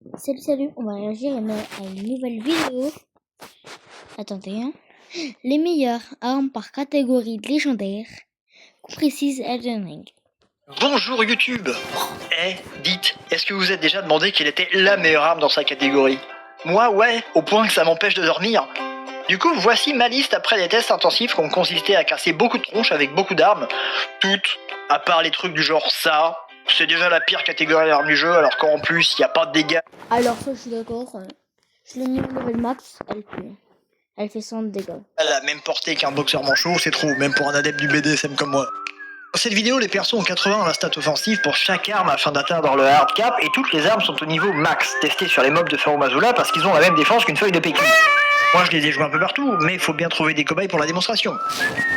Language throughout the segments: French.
Salut, on va réagir à une nouvelle vidéo. Attendez, hein. Les meilleures armes par catégorie légendaire, qu'on précise Elden Ring. Bonjour YouTube. Dites, est-ce que vous vous êtes déjà demandé quelle était la meilleure arme dans sa catégorie? Moi, ouais, au point que ça m'empêche de dormir. Du coup, voici ma liste après des tests intensifs qui ont consisté à casser beaucoup de tronches avec beaucoup d'armes. Toutes, à part les trucs du genre ça, c'est déjà la pire catégorie d'armes du jeu, alors qu'en plus, il n'y a pas de dégâts. Alors ça, je suis d'accord. Je l'ai mis au level max, elle fait 100 dégâts. Elle a la même portée qu'un boxeur manchot, c'est trop, même pour un adepte du BDSM comme moi. Dans cette vidéo, les persos ont 80 à la stat offensive pour chaque arme afin d'atteindre le hard cap, et toutes les armes sont au niveau max, testées sur les mobs de Farum Azula parce qu'ils ont la même défense qu'une feuille de PQ. Moi je les ai joués un peu partout, mais il faut bien trouver des cobayes pour la démonstration.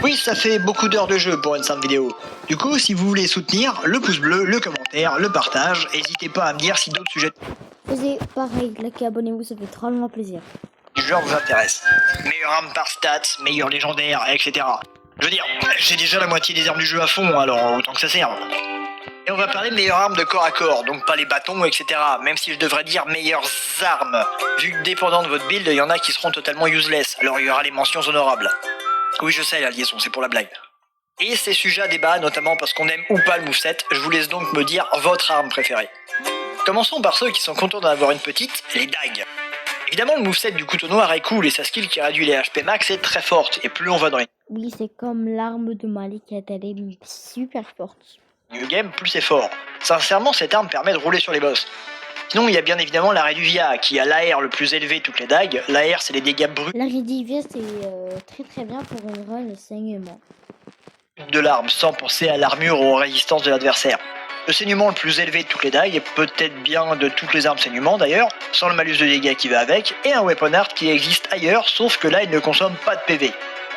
Oui, ça fait beaucoup d'heures de jeu pour une simple vidéo. Du coup, si vous voulez soutenir, le pouce bleu, le commentaire, le partage, n'hésitez pas à me dire si d'autres sujets Faisez pareil, likez, abonnez-vous, ça fait drôlement plaisir. du genre vous intéressent. Meilleure arme par stats, meilleure légendaire, etc. Je veux dire, j'ai déjà la moitié des armes du jeu à fond, alors autant que ça serve. Et on va parler de meilleures armes de corps à corps, donc pas les bâtons, etc. Même si je devrais dire meilleures armes, vu que dépendant de votre build, il y en a qui seront totalement useless, alors il y aura les mentions honorables. Oui, je sais, la liaison, c'est pour la blague. Et c'est sujet à débat, notamment parce qu'on aime ou pas le moveset, je vous laisse donc me dire votre arme préférée. Commençons par ceux qui sont contents d'en avoir une petite, les dagues. Évidemment, le moveset du couteau noir est cool et sa skill qui réduit les HP max est très forte, et plus on va dans les Oui, c'est comme l'arme de Malik, elle est super forte. new game, plus c'est fort. Sincèrement, cette arme permet de rouler sur les boss. Sinon, il y a bien évidemment la Reduvia, qui a l'AR le plus élevé de toutes les dagues. L'AR, c'est les dégâts bruts La Redivia, c'est très bien pour une run et saignement. de l'arme, sans penser à l'armure ou aux résistances de l'adversaire. Le saignement le plus élevé de toutes les dagues, et peut-être bien de toutes les armes saignement d'ailleurs, sans le malus de dégâts qui va avec, et un weapon art qui existe ailleurs, sauf que là il ne consomme pas de PV.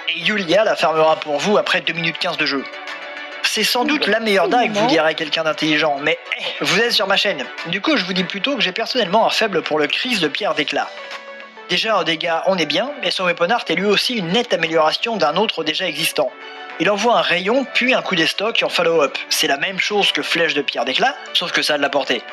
Et Yulia la farmera pour vous après 2 minutes 15 de jeu. C'est sans doute la meilleure dague, vous direz quelqu'un d'intelligent, mais vous êtes sur ma chaîne. Du coup, je vous dis plutôt que j'ai personnellement un faible pour le Crise de pierre d'éclat. Déjà en dégâts, on est bien, mais son weapon art est lui aussi une nette amélioration d'un autre déjà existant. Il envoie un rayon, puis un coup d'estoc en follow-up. C'est la même chose que flèche de pierre d'éclat, sauf que ça a de la portée.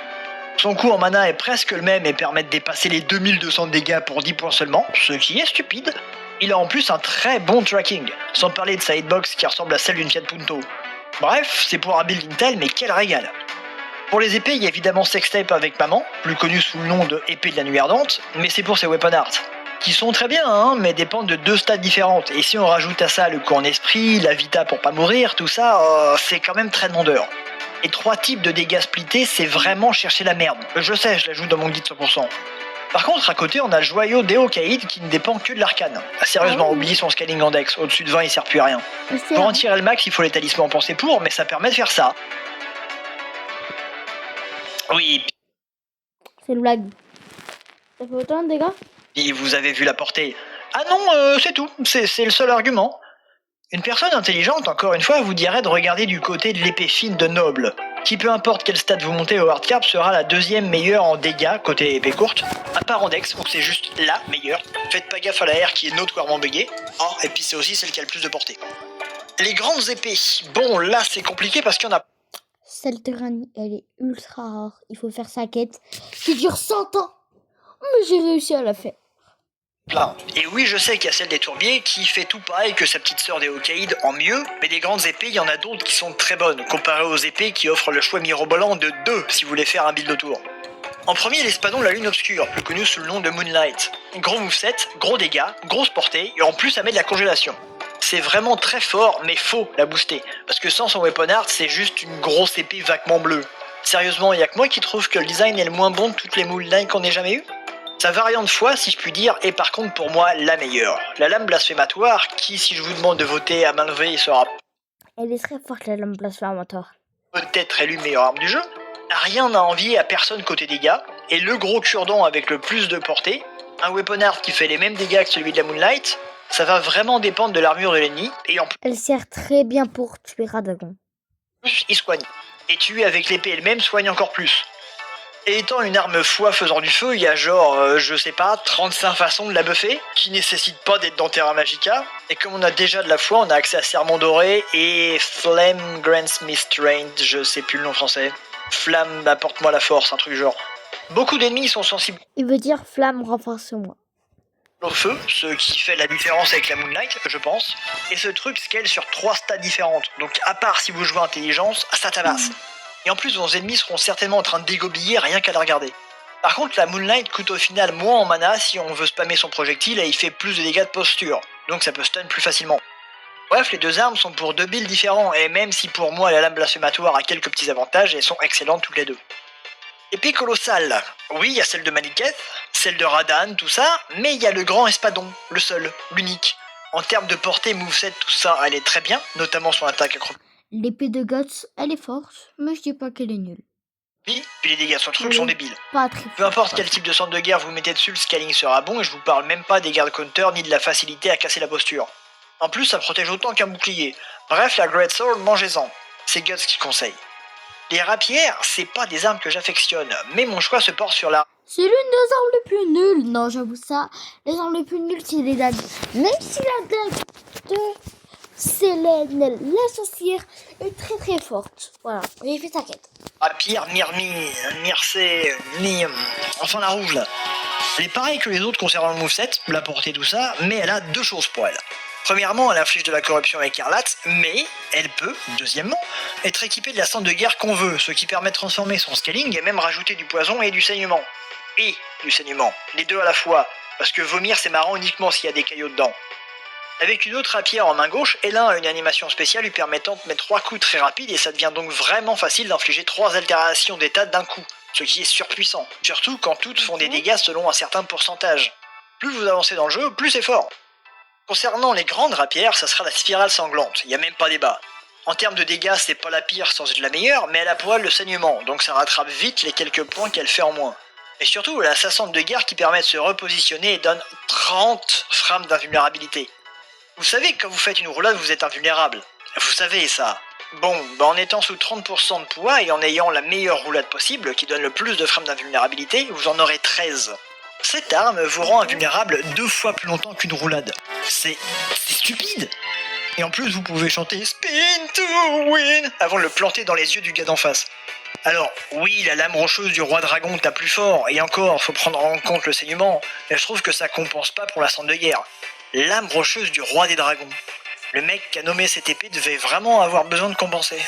Son coût en mana est presque le même et permet de dépasser les 2200 de dégâts pour 10 points seulement, ce qui est stupide. Il a en plus un très bon tracking, sans parler de sa hitbox qui ressemble à celle d'une Fiat Punto. Bref, c'est pour un build Intel, mais quel régal! Pour les épées, il y a évidemment Sextape avec Maman, plus connu sous le nom de épée de la nuit ardente, mais c'est pour ses weapon art, qui sont très bien, hein, mais dépendent de 2 stats différentes, et si on rajoute à ça le coup en esprit, la vita pour pas mourir, tout ça, c'est quand même très demandeur. Et 3 types de dégâts splittés, c'est vraiment chercher la merde. Je sais, je l'ajoute dans mon guide 100%. Par contre, à côté, on a le joyau d'Eocaïd qui ne dépend que de l'arcane. Sérieusement, oubliez son scaling en dex, au-dessus de 20 il sert plus à rien. Pour en tirer le max, il faut les talismans pensés pour, mais ça permet de faire ça. Oui, C'est une blague. Ça fait autant de dégâts? puis vous avez vu la portée. Ah non, c'est tout, c'est le seul argument. Une personne intelligente, encore une fois, vous dirait de regarder du côté de l'épée fine de Noble, qui peu importe quel stade vous montez au hardcap sera la deuxième meilleure en dégâts côté épée courte, à part en dex où c'est juste la meilleure. Faites pas gaffe à la R qui est notoirement buggée. Oh, et puis c'est aussi celle qui a le plus de portée. Les grandes épées, bon là c'est compliqué parce qu'il y en a Celle de Rani, elle est ultra rare. Il faut faire sa quête qui dure 100 ans. Mais j'ai réussi à la faire. plein. Et oui, je sais qu'il y a celle des tourbiers qui fait tout pareil que sa petite sœur des Hokaïd en mieux, mais des grandes épées, il y en a d'autres qui sont très bonnes, comparées aux épées qui offrent le choix mirobolant de 2 si vous voulez faire un build autour. En premier, l'espadon de la lune obscure, plus connu sous le nom de Moonlight. Gros moveset, gros dégâts, grosse portée, et en plus ça met de la congélation. C'est vraiment très fort, mais faut la booster, parce que sans son weapon art, c'est juste une grosse épée vaguement bleue. Sérieusement, y a que moi qui trouve que le design est le moins bon de toutes les Moonlight qu'on ait jamais eu. Sa variante foi, si je puis dire, est par contre pour moi la meilleure. La lame blasphématoire, qui, si je vous demande de voter à main levée, sera Elle est très forte, la lame blasphématoire. peut-être élue meilleure arme du jeu. Rien à envier à personne côté dégâts, et le gros cure-dent avec le plus de portée, un weapon art qui fait les mêmes dégâts que celui de la Moonlight, ça va vraiment dépendre de l'armure de l'ennemi, et en Elle sert très bien pour tuer Radagon. plus il soigne. Et tuer avec l'épée elle-même soigne encore plus. Et étant une arme foi faisant du feu, il y a genre, je sais pas, 35 façons de la buffer, qui nécessitent pas d'être dans Terra Magica. Et comme on a déjà de la foi, on a accès à Sermon Doré et Flame Grants Me Strength, je sais plus le nom français. Flamme apporte-moi la force, un truc genre. Beaucoup d'ennemis sont sensibles Il veut dire flamme, renforce-moi. au feu, ce qui fait la différence avec la Moonlight, je pense. Et ce truc scale sur 3 stats différentes, donc à part si vous jouez intelligence, ça tabasse. Et en plus, vos ennemis seront certainement en train de dégobiller rien qu'à la regarder. Par contre, la Moonlight coûte au final moins en mana si on veut spammer son projectile et il fait plus de dégâts de posture, donc ça peut stun plus facilement. Bref, les deux armes sont pour deux builds différents, et même si pour moi la lame blasphématoire a quelques petits avantages, elles sont excellentes toutes les deux. Épée colossale. Oui, il y a celle de Maliketh, celle de Radan, tout ça, mais il y a le grand espadon, le seul, l'unique. En termes de portée, moveset, tout ça, elle est très bien, notamment son attaque acrobatique. L'épée de Guts, elle est forte, mais je dis pas qu'elle est nulle. Puis les dégâts sur le truc Elle sont est débiles. Pas très Peu importe quel type de centre de guerre vous mettez dessus, le scaling sera bon et je vous parle même pas des garde counter ni de la facilité à casser la posture. En plus, ça protège autant qu'un bouclier. Bref, la Great Sword, mangez-en. C'est Guts qui conseille. Les rapières, c'est pas des armes que j'affectionne, mais mon choix se porte sur la... C'est l'une des armes les plus nulles. Non, j'avoue ça. Les armes les plus nulles, c'est les dagues. Même si la dague de Selene, la sorcière, est très très forte. Voilà, j'ai fait sa quête. Rapière, Mircé, enfin la rouge là. Elle est pareille que les autres concernant le moveset, la portée, tout ça, mais elle a deux choses pour elle. Premièrement, elle inflige de la corruption écarlate, mais elle peut, deuxièmement, être équipée de la cendre de guerre qu'on veut, ce qui permet de transformer son scaling et même rajouter du poison et du saignement. Et du saignement, les deux à la fois, parce que vomir c'est marrant uniquement s'il y a des caillots dedans. Avec une autre rapière en main gauche, Elin a une animation spéciale lui permettant de mettre 3 coups très rapides et ça devient donc vraiment facile d'infliger 3 altérations d'état d'un coup, ce qui est surpuissant, surtout quand toutes font des dégâts selon un certain pourcentage. Plus vous avancez dans le jeu, plus c'est fort. Concernant les grandes rapières, ça sera la spirale sanglante, y a même pas débat. En termes de dégâts, c'est pas la pire sans être la meilleure, mais elle a pour elle le saignement, donc ça rattrape vite les quelques points qu'elle fait en moins. Et surtout, elle a sa cendre de guerre qui permet de se repositionner et donne 30 frames d'invulnérabilité. Vous savez que quand vous faites une roulade, vous êtes invulnérable. Vous savez ça. Bon, en étant sous 30% de poids et en ayant la meilleure roulade possible, qui donne le plus de frames d'invulnérabilité, vous en aurez 13. Cette arme vous rend invulnérable 2 fois plus longtemps qu'une roulade. C'est stupide. Et en plus, vous pouvez chanter Spin to win avant de le planter dans les yeux du gars d'en face. Alors, oui, la lame rocheuse du roi dragon tape plus fort, et encore, faut prendre en compte le saignement, mais je trouve que ça compense pas pour la cendre de guerre. Lame rocheuse du roi des dragons. Le mec qui a nommé cette épée devait vraiment avoir besoin de compenser.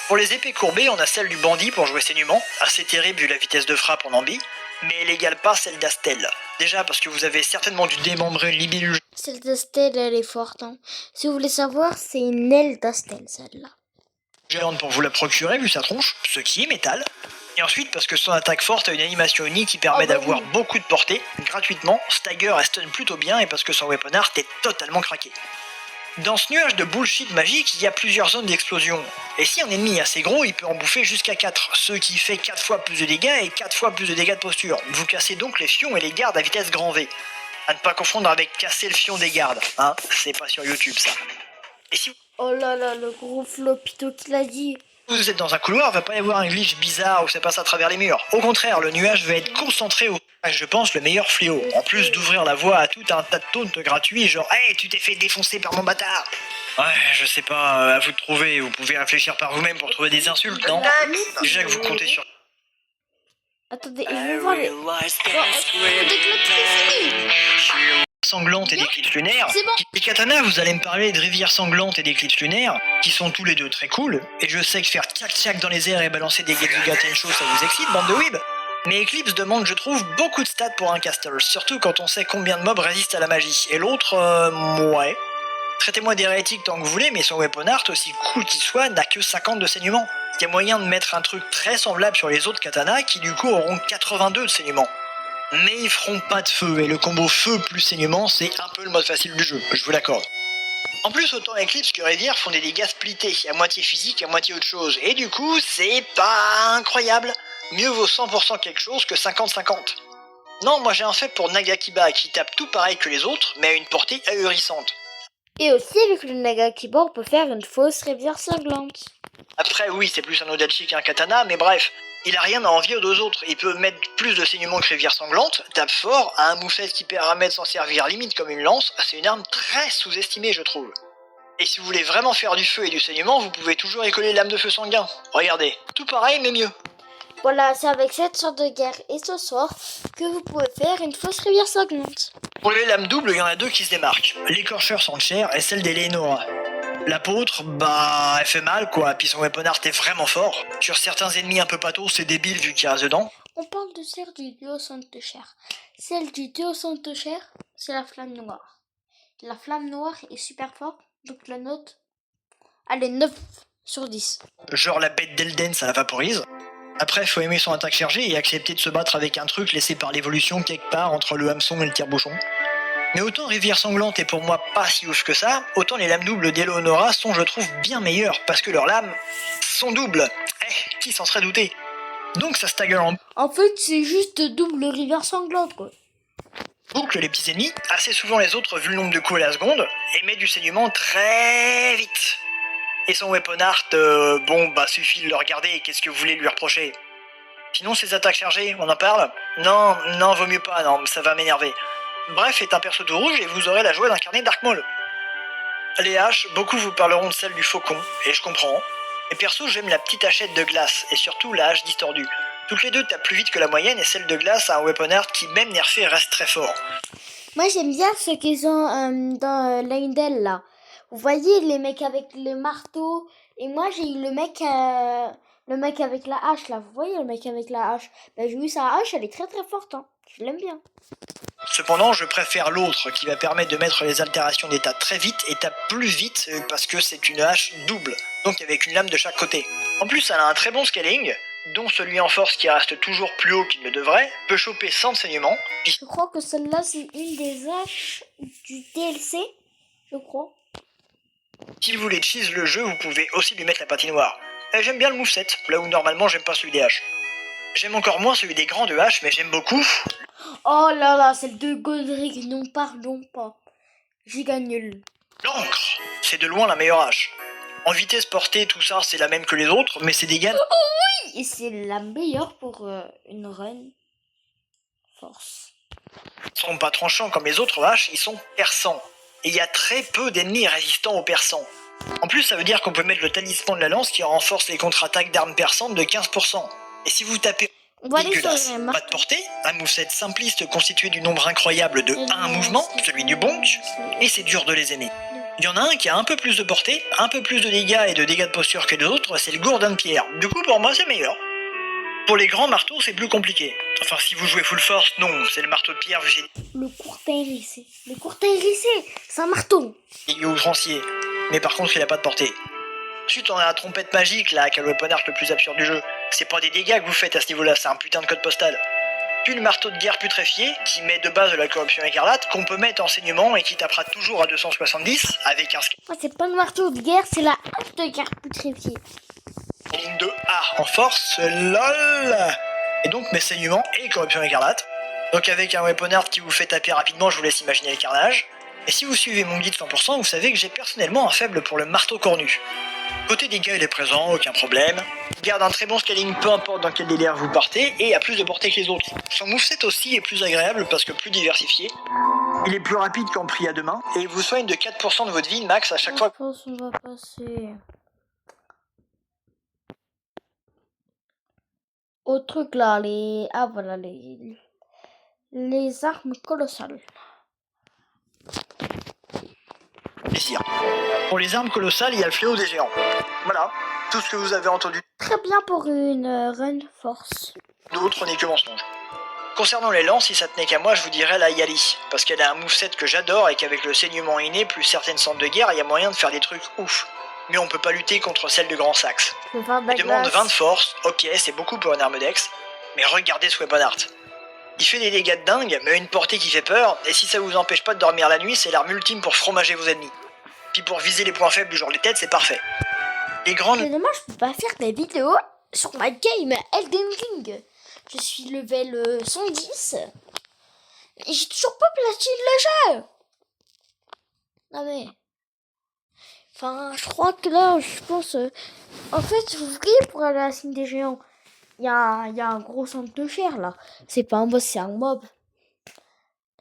Pour les épées courbées, on a celle du bandit pour jouer saignement, assez terrible vu la vitesse de frappe en ambi, mais elle égale pas celle d'Astel. Déjà parce que vous avez certainement dû démembrer Libellule. Celle d'Astel, elle est forte. Hein. Si vous voulez savoir, c'est une aile d'Astel, celle-là. Géante pour vous la procurer vu sa tronche, ce qui est métal. Et ensuite parce que son attaque forte a une animation unique qui permet d'avoir beaucoup de portée, gratuitement, stagger et stun plutôt bien et parce que son weapon art est totalement craqué. Dans ce nuage de bullshit magique, il y a plusieurs zones d'explosion. Et si un ennemi est assez gros, il peut en bouffer jusqu'à 4, ce qui fait 4 fois plus de dégâts et 4 fois plus de dégâts de posture. Vous cassez donc les fions et les gardes à vitesse grand V. À ne pas confondre avec casser le fion des gardes, hein, c'est pas sur YouTube ça. Et si Oh là là, le gros flopito qu'il a dit. vous êtes dans un couloir, il va pas y avoir un glitch bizarre où ça passe à travers les murs. Au contraire, le nuage va être concentré au... Je pense le meilleur fléau. En plus d'ouvrir la voie à tout un tas de taunts gratuits, genre « Hey, tu t'es fait défoncer par mon bâtard !» Ouais, je sais pas, à vous de trouver. Vous pouvez réfléchir par vous-même pour trouver des insultes, non? Déjà que vous comptez sur... Attendez, je vais voir les... Sanglante et d'éclipse lunaire. C'est bon. Les katanas, vous allez me parler de rivière sanglante et d'éclipse lunaire, qui sont tous les deux très cool, et je sais que faire tchac-tchac dans les airs et balancer des Getsuga Tensho, ça vous excite, bande de weeb. Mais Eclipse demande, je trouve, beaucoup de stats pour un caster, surtout quand on sait combien de mobs résistent à la magie. Et l'autre, ouais. Traitez-moi d'hérétique tant que vous voulez, mais son weapon art, aussi cool qu'il soit, n'a que 50 de saignement. Il y a moyen de mettre un truc très semblable sur les autres katanas, qui du coup auront 82 de saignement. Mais ils feront pas de feu, et le combo feu plus saignement, c'est un peu le mode facile du jeu, je vous l'accorde. En plus, autant Eclipse que Rivière font des dégâts splittés, à moitié physique, à moitié autre chose, et du coup, c'est pas incroyable. Mieux vaut 100% quelque chose que 50-50. Non, moi j'ai un fait pour Nagakiba qui tape tout pareil que les autres, mais à une portée ahurissante. Et aussi, avec le Nagakiba, on peut faire une fausse rivière sanglante. Après, oui, c'est plus un Odachi qu'un katana, mais bref, il a rien à envier aux deux autres. Il peut mettre plus de saignement que Rivière Sanglante, tape fort, a un moveset qui permet de s'en servir limite comme une lance, c'est une arme très sous-estimée, je trouve. Et si vous voulez vraiment faire du feu et du saignement, vous pouvez toujours écoller l'âme de feu sanguin. Regardez, tout pareil, mais mieux. Voilà, c'est avec cette sorte de guerre et ce sort que vous pouvez faire une fausse rivière sanglante. Pour les lames doubles, il y en a deux qui se démarquent. L'écorcheur sans chair et celle d'Eleonora. L'apôtre, bah, elle fait mal quoi, puis son weapon art est vraiment fort. Sur certains ennemis un peu patos, c'est débile vu qu'il reste dedans. On parle de celle du duo Sainte-Chair. Celle du duo Sainte-Chair, c'est la flamme noire. La flamme noire est super forte, donc la note, elle est 9 sur 10. Genre la bête d'Elden, ça la vaporise. Après, faut aimer son attaque chargée et accepter de se battre avec un truc laissé par l'évolution quelque part entre le hameçon et le tire-bouchon. Mais autant Rivière Sanglante est pour moi pas si ouf que ça, autant les lames doubles d'Eleonora sont, je trouve, bien meilleures parce que leurs lames sont doubles. Qui s'en serait douté? Donc ça stagger en En fait, c'est juste double rivière sanglante, quoi. boucle les petits ennemis, assez souvent les autres vu le nombre de coups à la seconde, et met du saignement très vite. Et son weapon art, suffit de le regarder, et qu'est-ce que vous voulez lui reprocher? Sinon ses attaques chargées, on en parle? Non, vaut mieux pas, non, ça va m'énerver. Bref, est un perso tout rouge et vous aurez la joie d'incarner Dark Maul. Les haches, beaucoup vous parleront de celle du faucon, et je comprends. Et perso, j'aime la petite hachette de glace, et surtout la hache distordue. Toutes les deux tapent plus vite que la moyenne, et celle de glace a un weapon art qui, même nerfé, reste très fort. Moi, j'aime bien ce qu'ils ont dans Leyndell, là. Vous voyez, les mecs avec le marteau. Et moi, j'ai eu le mec avec la hache, là. Vous voyez, le mec avec la hache. Ben, j'ai eu sa hache, elle est très très forte, hein. Je l'aime bien. Cependant, je préfère l'autre qui va permettre de mettre les altérations d'état très vite et tape plus vite parce que c'est une hache double, donc avec une lame de chaque côté. En plus, elle a un très bon scaling, dont celui en force qui reste toujours plus haut qu'il ne devrait, peut choper sans saignement. Je crois que celle-là, c'est une des haches du DLC, je crois. Si vous voulez cheese le jeu, vous pouvez aussi lui mettre la patinoire. Et j'aime bien le moveset, là où normalement j'aime pas celui des haches. J'aime encore moins celui des grands de haches, mais j'aime beaucoup Oh là là, celle de Godric, non parlons pas. Giga nul. l'encre. C'est de loin la meilleure hache. En vitesse portée, tout ça, c'est la même que les autres, mais ses dégâts Et c'est la meilleure pour une run force. sont pas tranchants comme les autres haches, ils sont perçants. Et il y a très peu d'ennemis résistants aux perçants. En plus, ça veut dire qu'on peut mettre le talisman de la lance qui renforce les contre-attaques d'armes perçantes de 15%. Et si vous tapez On va aller sur dégueulasse, les pas de marteaux. portée, un moveset simpliste constitué du nombre incroyable de un mouvement, celui du bonk, et c'est dur de les aimer. Il y en a un qui a un peu plus de portée, un peu plus de dégâts et de dégâts de posture que les autres, c'est le gourdin de pierre. Du coup, pour moi, c'est meilleur. Pour les grands marteaux, c'est plus compliqué. Enfin, si vous jouez full force, non, c'est le marteau de pierre, j'ai Le courtin hérissé. Le courtin hérissé, c'est un marteau. dit outrancier. Mais par contre, il a pas de portée. Ensuite, on a la trompette magique, là, qui a le weapon art le plus absurde du jeu. C'est pas des dégâts que vous faites à ce niveau-là, c'est un putain de code postal. Puis le marteau de guerre putréfié, qui met de base de la corruption écarlate, qu'on peut mettre en saignement et qui tapera toujours à 270, avec un Oh, c'est pas le marteau de guerre, c'est la hache de guerre putréfiée. scaling de A en force, lol. Et donc mes saignements et corruption écarlate. Donc avec un weapon art qui vous fait taper rapidement, je vous laisse imaginer le carnage. Et si vous suivez mon guide 100%, vous savez que j'ai personnellement un faible pour le marteau cornu. Côté dégâts, il est présent, aucun problème. Il garde un très bon scaling, peu importe dans quel délire vous partez, et a plus de portée que les autres. Son moveset aussi est plus agréable parce que plus diversifié. Il est plus rapide qu'en pris à deux mains, et il vous soigne de 4% de votre vie max à chaque fois. Je pense qu'on va passer au truc là, les... Ah voilà, les armes colossales. Plaisir. Pour les armes colossales, il y a le fléau des géants. Voilà, tout ce que vous avez entendu Très bien pour une run force. d'autre n'est que mensonge. Concernant les lances, si ça tenait qu'à moi, je vous dirais la Yali, parce qu'elle a un moveset que j'adore et qu'avec le saignement inné plus certaines sortes de guerre, il y a moyen de faire des trucs ouf. Mais on peut pas lutter contre celle de Grand Saxe. Je vais faire de la Il demande glace. 20 de force, ok, c'est beaucoup pour une arme dex, mais regardez ce weapon art. Il fait des dégâts de dingue, mais une portée qui fait peur, et si ça vous empêche pas de dormir la nuit, c'est l'arme ultime pour fromager vos ennemis. Puis pour viser les points faibles, genre les têtes, c'est parfait. Les grandes... C'est dommage, je peux pas faire des vidéos sur ma game Elden Ring. Je suis level 110. Et j'ai toujours pas platine le jeu. Non mais... Enfin, je crois que là, je pense... En fait, vous voyez, pour aller à la cime des géants, il y a un gros centre de chair là. C'est pas un boss, c'est un mob.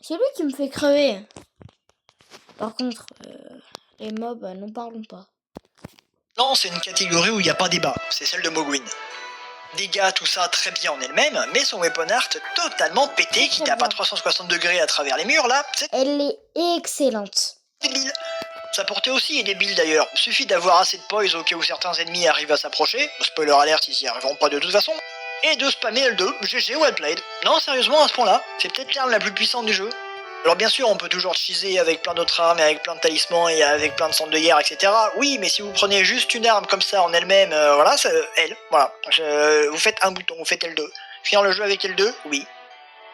C'est lui qui me fait crever. Par contre, les mobs, n'en parlons pas. Non, c'est une catégorie où il n'y a pas débat, c'est celle de Mogwin. Dégâts, tout ça très bien en elle-même, mais son weapon art totalement pété qui tape à 360 degrés à travers les murs là, c'est Elle est excellente. débile. Sa portée aussi est débile d'ailleurs, suffit d'avoir assez de poise au cas où certains ennemis arrivent à s'approcher, spoiler alert ils y arriveront pas de toute façon, et de spammer L2, GG well played. Non sérieusement à ce point là, c'est peut-être l'arme la plus puissante du jeu. Alors bien sûr on peut toujours cheeser avec plein d'autres armes, et avec plein de talismans et avec plein de centres de guerre etc. Oui mais si vous prenez juste une arme comme ça en elle-même, voilà, c'est L, voilà. Vous faites un bouton, vous faites L2. Finir le jeu avec L2, oui.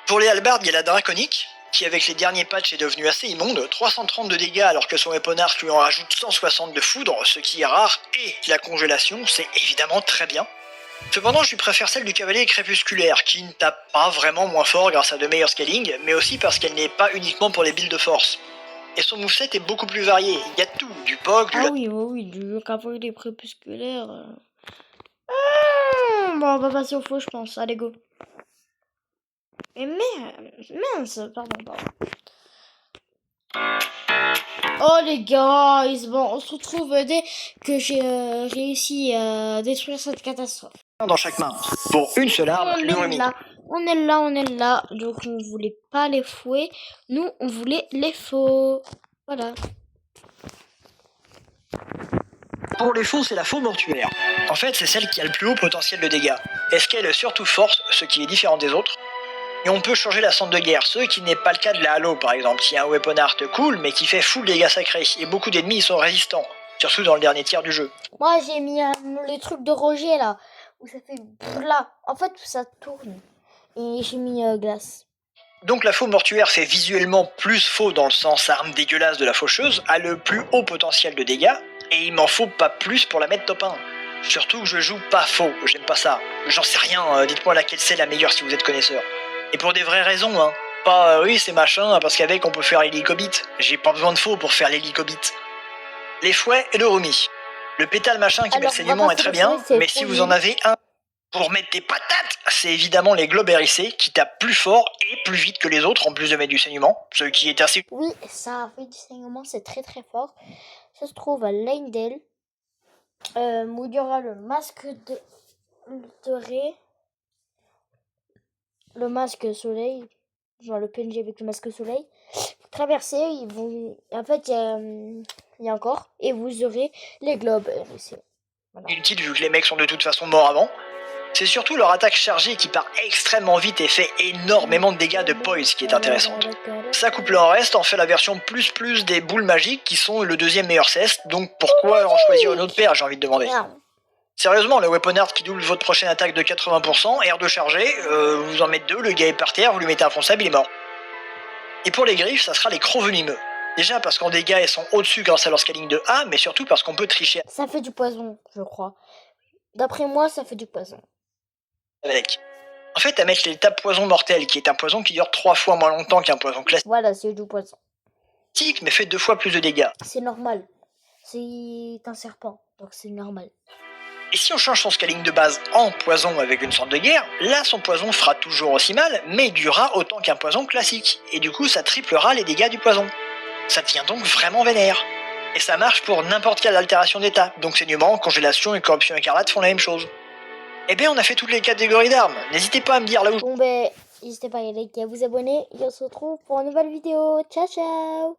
Pour les halbards, il y a la draconique, qui avec les derniers patchs est devenue assez immonde, 330 de dégâts alors que son weapon art lui en rajoute 160 de foudre, ce qui est rare, et la congélation, c'est évidemment très bien. Cependant, je lui préfère celle du cavalier crépusculaire, qui ne tape pas vraiment moins fort grâce à de meilleurs scaling, mais aussi parce qu'elle n'est pas uniquement pour les builds de force. Et son moveset est beaucoup plus varié, il y a tout, du POG, du... Ah oui, du cavalier crépusculaire. Bon, on va passer au faux, je pense. Allez, go. Mais mince, pardon. Oh les guys, bon, on se retrouve dès que j'ai réussi à détruire cette catastrophe. dans chaque main. Pour une seule arme, On est là. Donc on voulait pas les fouets, nous on voulait les faux. Voilà. Pour les faux, c'est la faux mortuaire. En fait, c'est celle qui a le plus haut potentiel de dégâts. Escale surtout force, ce qui est différent des autres. Et on peut changer la centre de guerre, ce qui n'est pas le cas de la Halo par exemple, qui a un weapon art cool mais qui fait full dégâts sacrés, et beaucoup d'ennemis sont résistants, surtout dans le dernier tiers du jeu. Moi j'ai mis le truc de Roger là, où ça fait là. En fait ça tourne. Et j'ai mis glace. Donc la faux mortuaire fait visuellement plus faux dans le sens arme dégueulasse de la faucheuse, a le plus haut potentiel de dégâts, et il m'en faut pas plus pour la mettre top 1. Surtout que je joue pas faux, j'aime pas ça. J'en sais rien, dites-moi laquelle c'est la meilleure si vous êtes connaisseur. Et pour des vraies raisons, hein. Pas oui c'est machin, parce qu'avec on peut faire l'hélicobit. J'ai pas besoin de faux pour faire l'hélicobit. Les fouets et le roumi. Le pétale machin qui met le saignement est très bien, mais si vous en avez un pour mettre des patates, c'est évidemment les globes hérissés qui tapent plus fort et plus vite que les autres en plus de mettre du saignement, ce qui est assez... Oui, ça fait du saignement, c'est très très fort. Ça se trouve à Leyndell, où il y aura le masque de doré, le masque soleil, genre le PNJ avec le masque soleil. Vous traversez, en fait il y a encore, et vous aurez les globes hérissés. Voilà. Inutile vu que les mecs sont de toute façon morts avant. C'est surtout leur attaque chargée qui part extrêmement vite et fait énormément de dégâts de poise qui est intéressante. Ça couple en reste en fait la version plus des boules magiques qui sont le deuxième meilleur cest, donc pourquoi en choisir une autre paire, j'ai envie de demander. Sérieusement, le weapon art qui double votre prochaine attaque de 80%, air de charger, vous en mettez deux, le gars est par terre, vous lui mettez un fonçable, il est mort. Et pour les griffes, ça sera les crocs venimeux. Déjà parce qu'en dégâts, elles sont au-dessus grâce à leur scaling de A, mais surtout parce qu'on peut tricher Ça fait du poison, je crois. D'après moi, ça fait du poison. avec. En fait, à mettre les tapes poison mortel, qui est un poison qui dure 3 fois moins longtemps qu'un poison classique, Voilà, c'est du poison. mais fait 2 fois plus de dégâts. C'est normal. C'est un serpent, donc c'est normal. Et si on change son scaling de base en poison avec une sorte de guerre, là son poison fera toujours aussi mal, mais durera autant qu'un poison classique. Et du coup, ça triplera les dégâts du poison. Ça devient donc vraiment vénère. Et ça marche pour n'importe quelle altération d'état. Donc saignement, congélation et corruption écarlate font la même chose. Eh bien, on a fait toutes les catégories d'armes. N'hésitez pas à me dire là où... Bon ben, n'hésitez pas à liker, à vous abonner et on se retrouve pour une nouvelle vidéo. Ciao ciao.